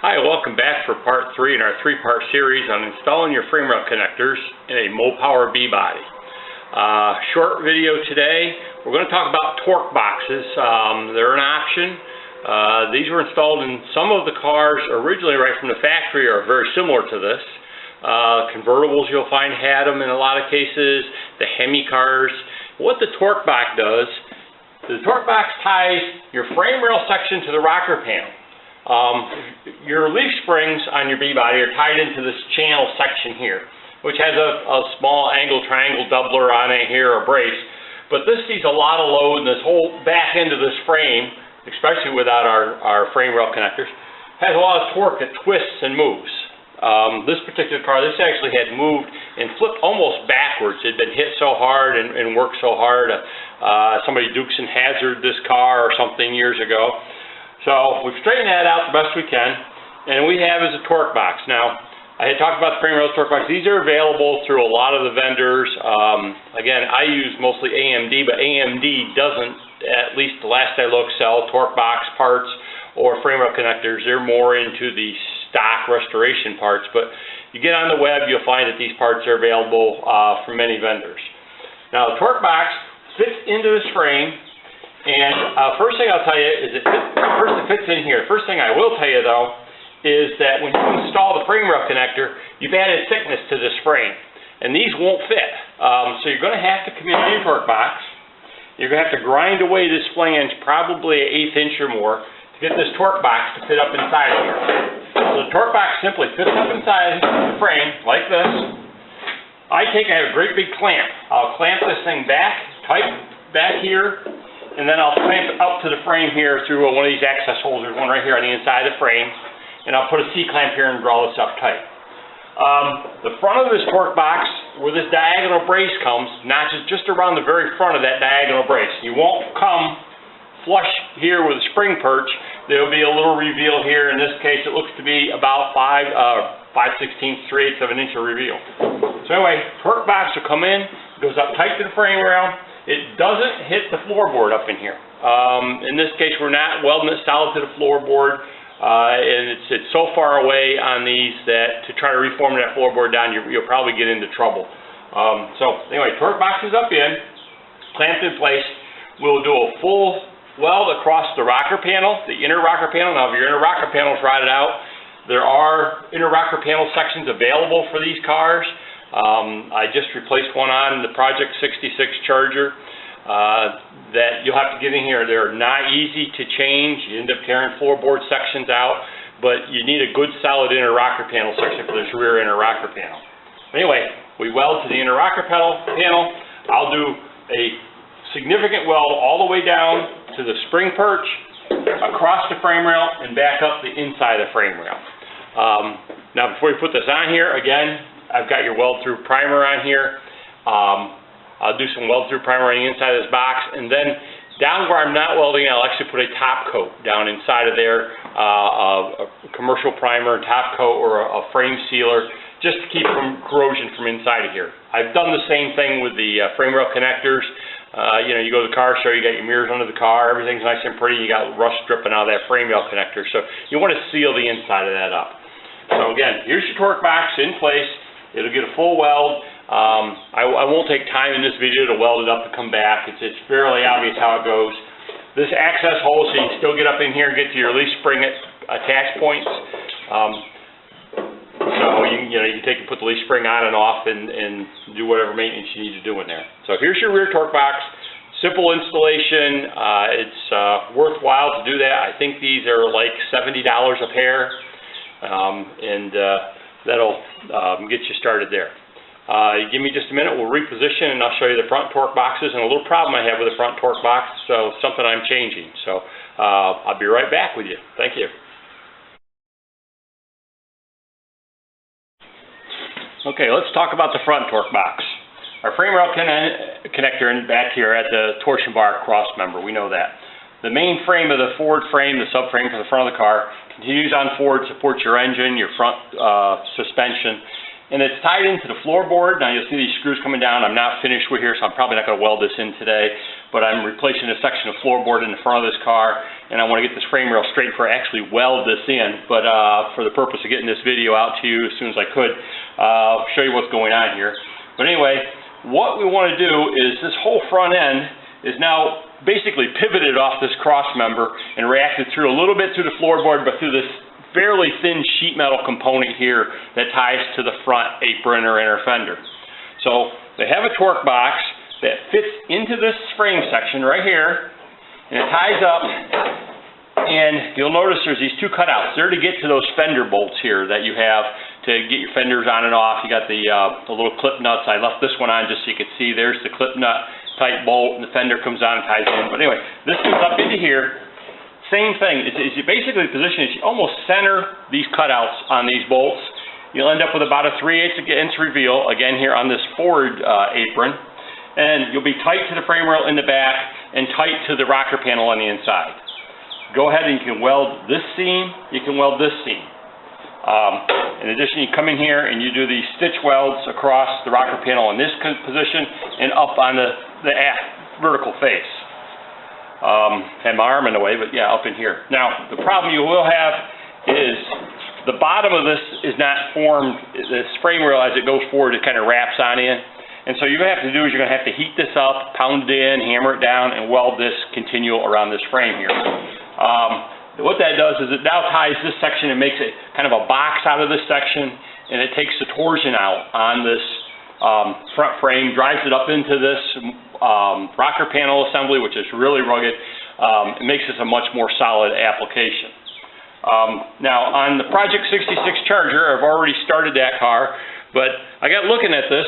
Hi, welcome back for part 3 in our 3-part series on installing your frame rail connectors in a Mopar B-Body. Short video today. We're going to talk about torque boxes. They're an option. These were installed in some of the cars originally right from the factory, are very similar to this. Convertibles you'll find had them in a lot of cases, the Hemi cars. What the torque box does, the torque box ties your frame rail section to the rocker panel. Your leaf springs on your B-Body are tied into this channel section here, which has a small angle triangle doubler on it here, or brace. But this sees a lot of load, and this whole back end of this frame, especially without our frame rail connectors, has a lot of torque that twists and moves. This particular car, this actually had moved and flipped almost backwards. It had been hit so hard and worked so hard. Somebody Dukes and Hazard this car or something years ago. So we've straightened that out the best we can, and we have is a torque box. Now, I had talked about the frame rail torque box. These are available through a lot of the vendors. Again, I use mostly AMD, but AMD doesn't, at least the last I looked, sell torque box parts or frame rail connectors. They're more into the stock restoration parts, but you get on the web, you'll find that these parts are available from many vendors. Now, the torque box fits into this frame. And first thing I'll tell you is it fits in here. First thing I will tell you though is that when you install the frame rail connector, you've added thickness to this frame, and these won't fit. So you're going to have to come in your torque box. You're going to have to grind away this flange, probably an 1/8 inch or more, to get this torque box to fit up inside of here. So the torque box simply fits up inside the frame like this. I have a great big clamp. I'll clamp this thing back, tight back here. And then I'll clamp it up to the frame here through one of these access holes. There's one right here on the inside of the frame. And I'll put a C-clamp here and draw this up tight. The front of this torque box, where this diagonal brace comes, notches just around the very front of that diagonal brace. You won't come flush here with a spring perch. There'll be a little reveal here. In this case, it looks to be about 5/16, 3/8 of an inch of reveal. So anyway, torque box will come in, goes up tight to the frame rail. It doesn't hit the floorboard up in here. In this case, we're not welding it solid to the floorboard, and it's so far away on these that to try to reform that floorboard down, you'll probably get into trouble. So anyway, torque box is up in, clamped in place. We'll do a full weld across the rocker panel, the inner rocker panel. Now, if your inner rocker panel is rotted out, there are inner rocker panel sections available for these cars. I just replaced one on the Project 66 Charger that you'll have to get in here. They're not easy to change. You end up tearing floorboard sections out, but you need a good solid inner rocker panel section for this rear inner rocker panel. Anyway, we weld to the inner rocker panel. I'll do a significant weld all the way down to the spring perch, across the frame rail, and back up the inside of the frame rail. Now, before you put this on here, again, I've got your weld-through primer on here. I'll do some weld-through primer on the inside of this box, and then down where I'm not welding, I'll actually put a top coat down inside of there, a commercial primer, top coat, or a frame sealer, just to keep corrosion from inside of here. I've done the same thing with the frame rail connectors. You know, you go to the car show, you got your mirrors under the car, everything's nice and pretty, you got rust dripping out of that frame rail connector, so you want to seal the inside of that up. So again, here's your torque box in place. It'll get a full weld. I won't take time in this video to weld it up and come back. It's fairly obvious how it goes. This access hole, so you can still get up in here and get to your leaf spring attach points. So you can put the leaf spring on and off and do whatever maintenance you need to do in there. So here's your rear torque box. Simple installation. It's worthwhile to do that. I think these are like $70 a pair, and that'll get you started there. Give me just a minute, we'll reposition and I'll show you the front torque boxes and a little problem I have with the front torque box, so something I'm changing. So I'll be right back with you. Thank you. Okay, let's talk about the front torque box. Our frame rail connector in back here at the torsion bar cross member, we know that. The main frame of the forward frame, the subframe for the front of the car, continues on forward, supports your engine, your front suspension, and it's tied into the floorboard. Now you'll see these screws coming down. I'm not finished with here, so I'm probably not going to weld this in today, but I'm replacing a section of floorboard in the front of this car, and I want to get this frame rail straight before I actually weld this in. But for the purpose of getting this video out to you as soon as I could, I'll show you what's going on here. But anyway, what we want to do is this whole front end is now basically pivoted off this cross member and reacted through a little bit through the floorboard, but through this fairly thin sheet metal component here that ties to the front apron or inner fender. So they have a torque box that fits into this frame section right here, and it ties up, and you'll notice there's these two cutouts. They're to get to those fender bolts here that you have to get your fenders on and off. You got the little clip nuts. I left this one on just so you could see. There's the clip nut type bolt, and the fender comes on and ties in. But anyway, this goes up into here. Same thing. It's basically the position is you almost center these cutouts on these bolts. You'll end up with about a 3/8 inch reveal, again here on this forward apron. And you'll be tight to the frame rail in the back and tight to the rocker panel on the inside. Go ahead and you can weld this seam, you can weld this seam. In addition, you come in here and you do these stitch welds across the rocker panel in this position and up on the vertical face. Had my arm in the way, but yeah, up in here. Now, the problem you will have is the bottom of this is not formed. This frame rail, as it goes forward, it kind of wraps on in. And so you're going to have to do is you're going to have to heat this up, pound it in, hammer it down, and weld this continual around this frame here. What that does is it now ties this section and makes it kind of a box out of this section, and it takes the torsion out on this front frame, drives it up into this rocker panel assembly, which is really rugged. It makes this a much more solid application. Now, on the Project 66 Charger, I've already started that car, but I got looking at this,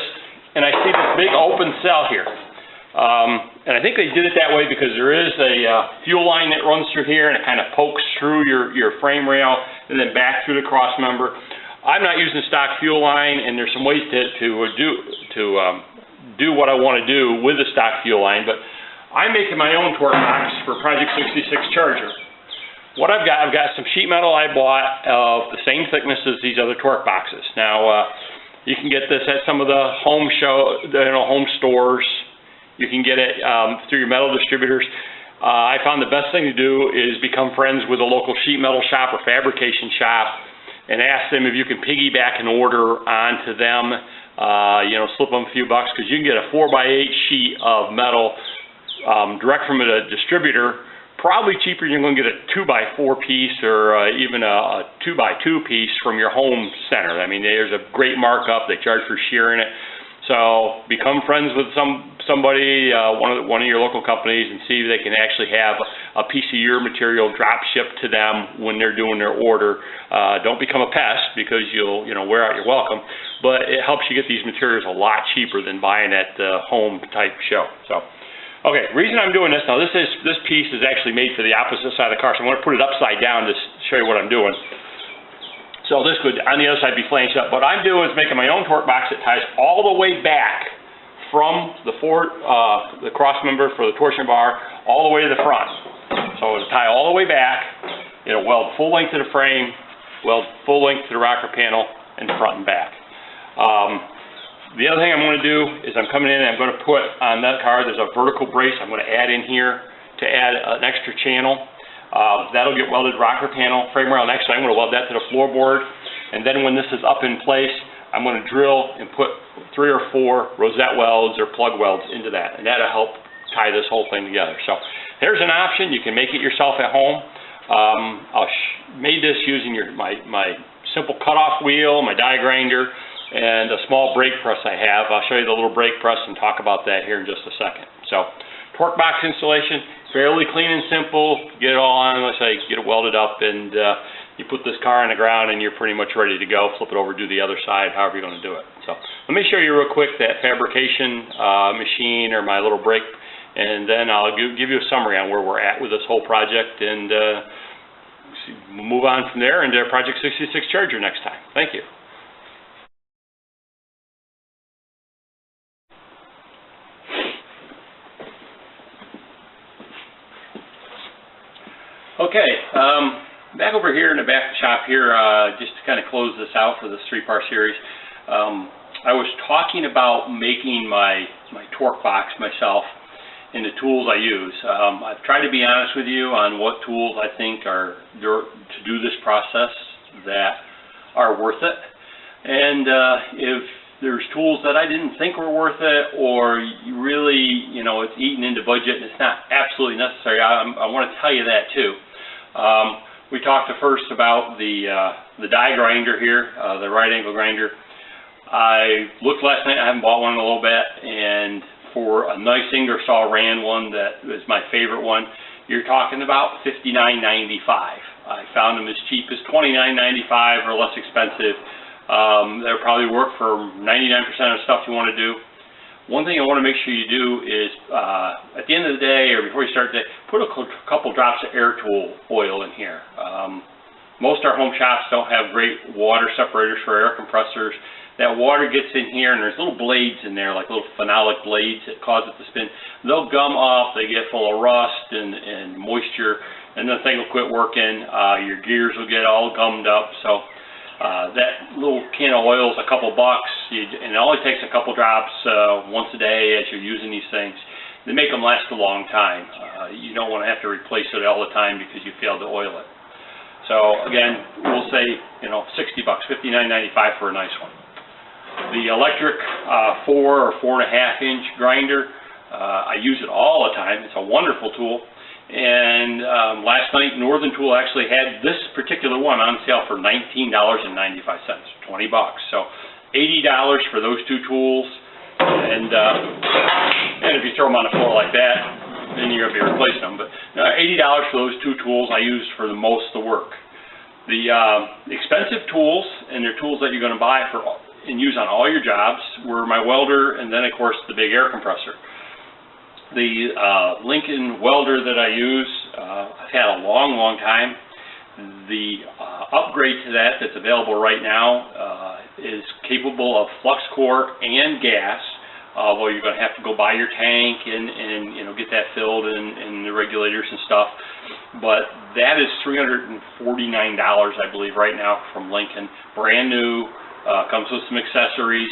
and I see this big open cell here. And I think they did it that way because there is a fuel line that runs through here, and it kind of pokes through your frame rail and then back through the cross member. I'm not using stock fuel line, and there's some ways to do what I want to do with the stock fuel line, but I'm making my own torque box for Project 66 Charger. What I've got some sheet metal I bought of the same thickness as these other torque boxes. Now, you can get this at some of the home stores. You can get it through your metal distributors. I found the best thing to do is become friends with a local sheet metal shop or fabrication shop and ask them if you can piggyback an order onto them, slip them a few bucks, because you can get a 4x8 sheet of metal direct from a distributor, probably cheaper than you're going to get a 2x4 piece or even a 2x2 piece from your home center. I mean, there's a great markup. They charge for shearing it. So become friends with somebody, one of your local companies, and see if they can actually have a piece of your material drop shipped to them when they're doing their order. Don't become a pest, because you'll wear out your welcome, but it helps you get these materials a lot cheaper than buying at the home type show. So, okay, reason I'm doing this now, this piece is actually made for the opposite side of the car, so I'm going to put it upside down to show you what I'm doing. So this could, on the other side, be flanged up. What I'm doing is making my own torque box that ties all the way back from the cross member for the torsion bar all the way to the front. So it'll tie all the way back. It'll weld full length to the frame, weld full length to the rocker panel, and front and back. The other thing I'm going to do is I'm coming in and I'm going to put on that car, there's a vertical brace I'm going to add in here to add an extra channel. That'll get welded rocker panel, frame rail, and actually I'm going to weld that to the floorboard. And then when this is up in place, I'm going to drill and put 3 or 4 rosette welds or plug welds into that, and that'll help tie this whole thing together. So there's an option. You can make it yourself at home. I made this using my simple cutoff wheel, my die grinder, and a small brake press I have. I'll show you the little brake press and talk about that here in just a second. So torque box installation, fairly clean and simple. Get it all on, let's say, get it welded up, and you put this car on the ground and you're pretty much ready to go. Flip it over, do the other side, however you're going to do it. So let me show you real quick that fabrication machine or my little brake, and then I'll give you a summary on where we're at with this whole project, and we'll move on from there into Project 66 Charger next time. Thank you. Okay, back over here in the back shop here, just to kind of close this out for this 3-part series. I was talking about making my torque box myself, in the tools I use. I've tried to be honest with you on what tools I think are to do this process that are worth it. And if there's tools that I didn't think were worth it, or you really, it's eating into budget and it's not absolutely necessary, I want to tell you that too. We talked first about the die grinder here, the right angle grinder. I looked last night, I haven't bought one in a little bit, and for a nice Ingersoll Rand one that is my favorite one, you're talking about $59.95. I found them as cheap as $29.95 or less expensive. They'll probably work for 99% of the stuff you want to do. One thing I want to make sure you do is, at the end of the day or before you start the day, put a couple drops of air tool oil in here. Most of our home shops don't have great water separators for air compressors. That water gets in here and there's little blades in there, like little phenolic blades that cause it to spin. They'll gum up, they get full of rust and moisture, and the thing will quit working. Your gears will get all gummed up. So that little can of oil is a couple bucks, and it only takes a couple drops once a day as you're using these things. They make them last a long time. You don't want to have to replace it all the time because you failed to oil it. So again, we'll say, $60, $59.95 for a nice one. The electric 4 or 4.5 inch grinder, I use it all the time. It's a wonderful tool. And last night, Northern Tool actually had this particular one on sale for $19.95, 20 bucks. So $80 for those two tools. And if you throw them on the floor like that, then you're going to be replacing them. But $80 for those two tools I use for the most of the work. The expensive tools, and they're tools that you're going to buy and use on all your jobs, were my welder and then, of course, the big air compressor. The Lincoln welder that I use, I've had a long, long time. The upgrade to that that's available right now is capable of flux core and gas, although you're going to have to go buy your tank and get that filled and the regulators and stuff. But that is $349, I believe, right now from Lincoln. Brand new, comes with some accessories.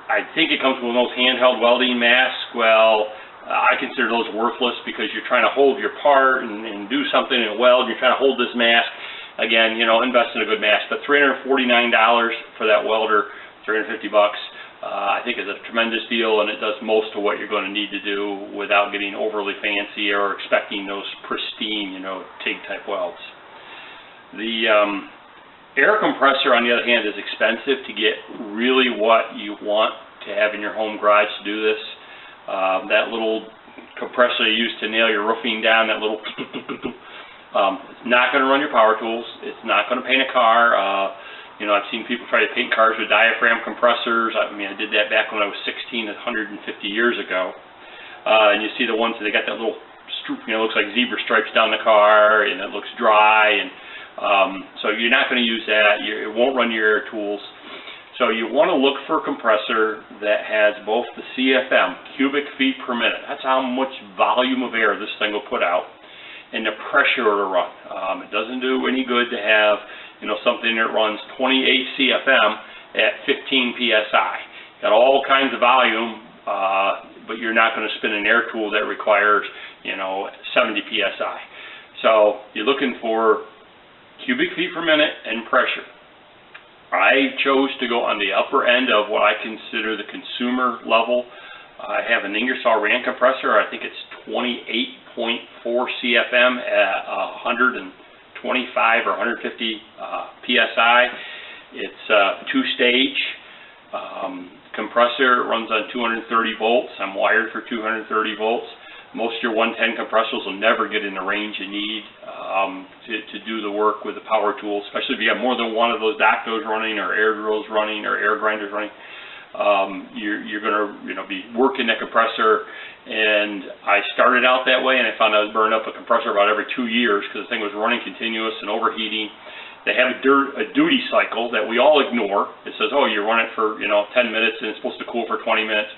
I think it comes with those handheld welding masks. Well, I consider those worthless because you're trying to hold your part and do something and weld. You're trying to hold this mask. Again, invest in a good mask. But $349 for that welder, $350 bucks, I think is a tremendous deal, and it does most of what you're going to need to do without getting overly fancy or expecting those pristine, TIG type welds. The air compressor, on the other hand, is expensive to get really what you want to have in your home garage to do this. That little compressor you use to nail your roofing down, that little it's not going to run your power tools. It's not going to paint a car. I've seen people try to paint cars with diaphragm compressors. I did that back when I was 16, 150 years ago. And you see the ones that they got that little, looks like zebra stripes down the car, and it looks dry, and so you're not going to use that. It won't run your air tools. So you want to look for a compressor that has both the CFM, cubic feet per minute. That's how much volume of air this thing will put out, and the pressure it'll run. It doesn't do any good to have something that runs 28 CFM at 15 PSI. Got all kinds of volume, but you're not going to spin an air tool that requires 70 PSI. So you're looking for cubic feet per minute and pressure. I chose to go on the upper end of what I consider the consumer level. I have an Ingersoll Rand compressor. I think it's 28.4 CFM at 125 or 150 PSI. It's two-stage compressor. It runs on 230 volts. I'm wired for 230 volts. Most of your 110 compressors will never get in the range you need to do the work with the power tools, especially if you have more than one of those Dactos running or air drills running or air grinders running. You're going to be working that compressor. And I started out that way, and I found I was burning up a compressor about every 2 years because the thing was running continuous and overheating. They have a duty cycle that we all ignore. It says, oh, you run it for 10 minutes and it's supposed to cool for 20 minutes.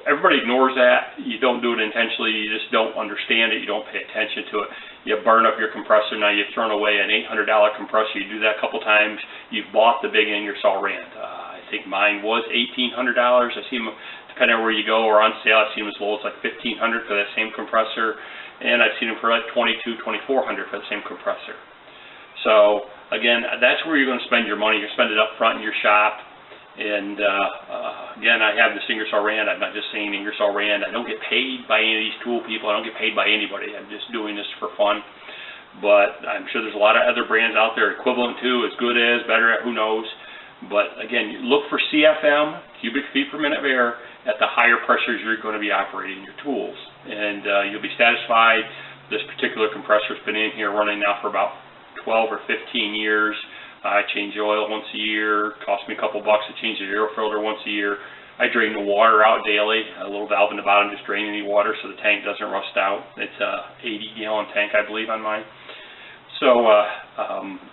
Everybody ignores that. You don't do it intentionally. You just don't understand it. You don't pay attention to it. You burn up your compressor. Now you've thrown away an $800 compressor. You do that a couple times. You've bought the big Ingersoll Rand. I think mine was $1,800. I see them depending on where you go, or on sale. I've seen them as low as like $1,500 for that same compressor, and I've seen them for like $2,200, $2,400 for the same compressor. So again, that's where you're going to spend your money. You spend it up front in your shop. And again, I have this Ingersoll Rand. I'm not just saying Ingersoll Rand. I don't get paid by any of these tool people. I don't get paid by anybody. I'm just doing this for fun. But I'm sure there's a lot of other brands out there equivalent to, as good as, better at, who knows. But again, you look for CFM, cubic feet per minute of air, at the higher pressures you're going to be operating your tools. And you'll be satisfied. This particular compressor's been in here running now for about 12 or 15 years. I change the oil once a year. Costs me a couple bucks to change the air filter once a year. I drain the water out daily. A little valve in the bottom just draining the water so the tank doesn't rust out. It's a 80-gallon tank, I believe, on mine. So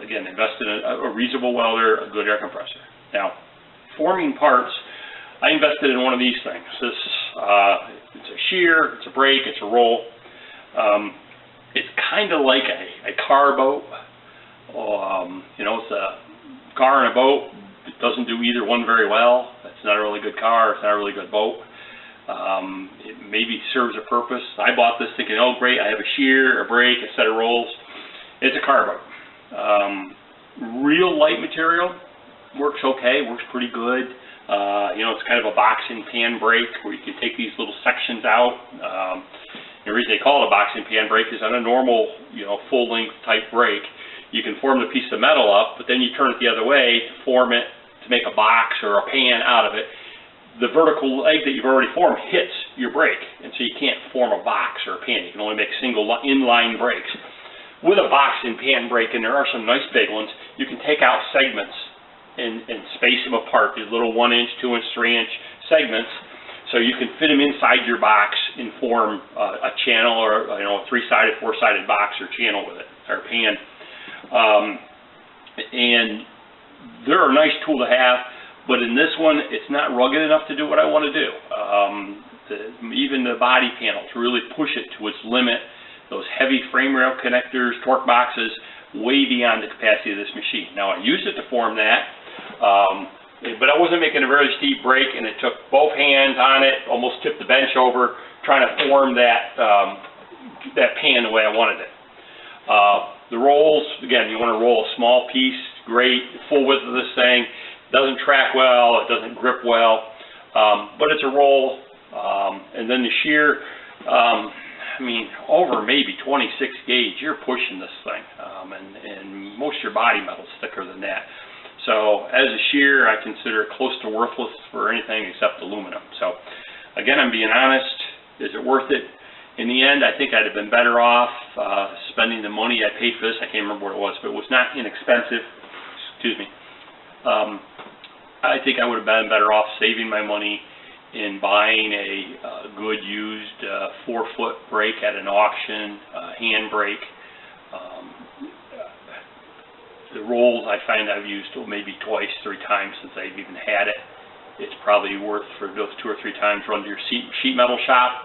again, invested in a reasonable welder, a good air compressor. Now, forming parts, I invested in one of these things. This it's a shear, it's a brake, it's a roll. It's kind of like a car boat. You know, it's a car and a boat. It doesn't do either one very well. It's not a really good car. It's not a really good boat. It maybe serves a purpose. I bought this thinking, oh great, I have a shear, a brake, a set of rolls. It's a car boat. Real light material, works okay, works pretty good. You know, it's kind of a box and pan brake where you can take these little sections out. The reason they call it a box and pan brake is on a normal, you know, full length type brake, you can form the piece of metal up, but then you turn it the other way to form it, to make a box or a pan out of it. The vertical leg that you've already formed hits your brake, and so you can't form a box or a pan. You can only make single inline brakes. With a box and pan brake, and there are some nice big ones, you can take out segments and space them apart, these little 1-inch, 2-inch, 3-inch segments, so you can fit them inside your box and form a channel, or you know, a 3-sided, 4-sided box or channel with it, or pan. And they're a nice tool to have, but in this one, it's not rugged enough to do what I want to do. Even the body panels really push it to its limit. Those heavy frame rail connectors, torque boxes, way beyond the capacity of this machine. Now, I used it to form that, but I wasn't making a very steep brake, and it took both hands on it, almost tipped the bench over, trying to form that, that pan the way I wanted it. The rolls, again, you want to roll a small piece, great, full width of this thing. Doesn't track well, it doesn't grip well, but it's a roll. And then the shear, I mean, over maybe 26 gauge, you're pushing this thing, and most of your body metal's thicker than that. So as a shear, I consider it close to worthless for anything except aluminum. So again, I'm being honest, is it worth it? In the end, I think I'd have been better off spending the money I paid for this. I can't remember what it was, but it was not inexpensive. Excuse me. I think I would have been better off saving my money in buying a good used 4-foot brake at an auction, hand brake. The rolls I find I've used maybe twice, 3 times since I've even had it. It's probably worth, for those 2 or 3 times, run to your sheet metal shop.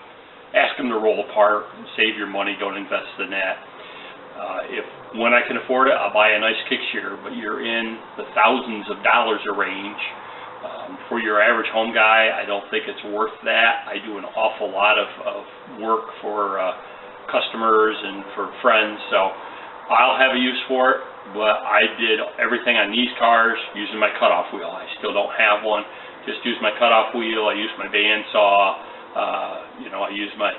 Ask them to roll apart, save your money, don't invest in that. When I can afford it, I'll buy a nice kick shear, but you're in the thousands of dollars a range. For your average home guy, I don't think it's worth that. I do an awful lot of work for customers and for friends, so I'll have a use for it, but I did everything on these cars using my cutoff wheel. I still don't have one. Just use my cutoff wheel. I use my bandsaw. You know, I use my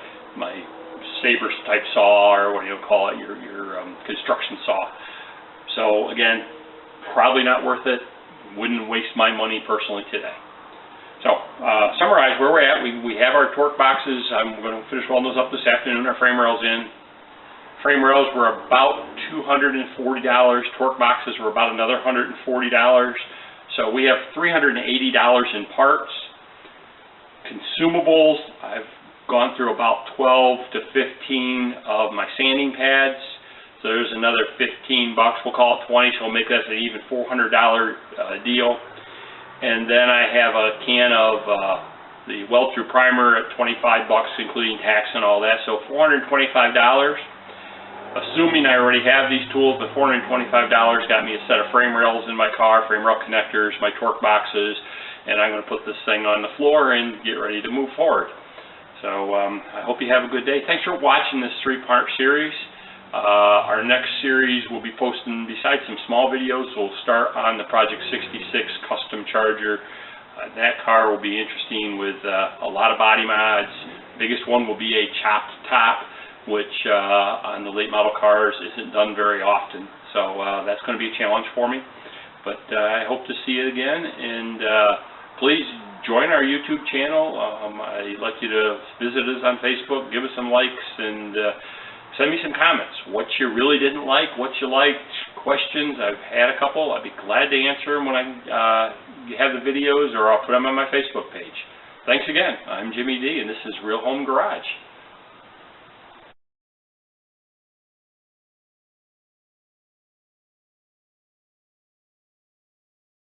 saber type saw, or what do you call it, your construction saw. So again, probably not worth it. Wouldn't waste my money personally today. So summarize where we're at. We have our torque boxes. I'm going to finish welding those up this afternoon. Our frame rails in. Frame rails were about $240. Torque boxes were about another $140. So we have $380 in parts. Consumables, I've gone through about 12 to 15 of my sanding pads. So there's another 15 bucks, we'll call it 20, so we'll make that an even $400 deal. And then I have a can of the weld-through primer at 25 bucks, including tax and all that, so $425. Assuming I already have these tools, the $425 got me a set of frame rails in my car, frame rail connectors, my torque boxes, and I'm going to put this thing on the floor and get ready to move forward. So I hope you have a good day. Thanks for watching this 3-part series. Our next series will be posting, besides some small videos, we'll start on the Project 66 custom charger. That car will be interesting with a lot of body mods. Biggest one will be a chopped top, which on the late model cars isn't done very often. So that's going to be a challenge for me. But I hope to see you again, and please join our YouTube channel. I'd like you to visit us on Facebook, give us some likes, and send me some comments. What you really didn't like, what you liked, questions. I've had a couple. I'd be glad to answer them when I have the videos, or I'll put them on my Facebook page. Thanks again. I'm Jimmy D, and this is Real Home Garage.